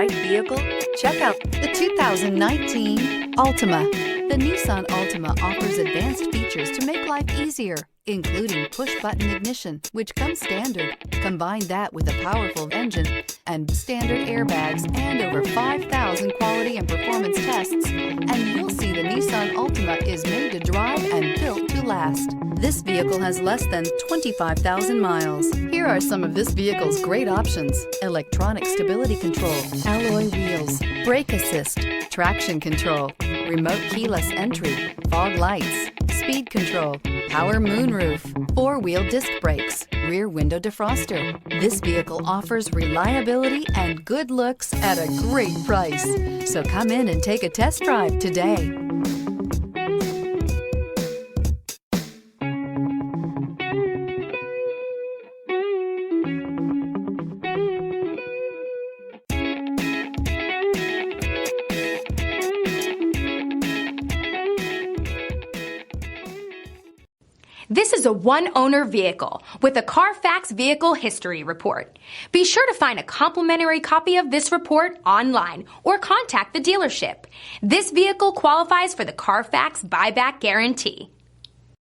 right vehicle? Check out the 2019 Altima. The Nissan Altima offers advanced features to make life easier, including push-button ignition, which comes standard. Combine that with a powerful engine and standard airbags and over 5,000 quality and performance tests, and you'll see the Nissan Altima is made to drive and built to last. This vehicle has less than 25,000 miles. Here are some of this vehicle's great options: electronic stability control, alloy wheels, brake assist, traction control, remote keyless entry, fog lights, speed control, power moonroof, four-wheel disc brakes, rear window defroster. This vehicle offers reliability and good looks at a great price. So come in and take a test drive today. This is a one-owner vehicle with a CARFAX Vehicle History Report. Be sure to find a complimentary copy of this report online or contact the dealership. This vehicle qualifies for the CARFAX Buyback Guarantee.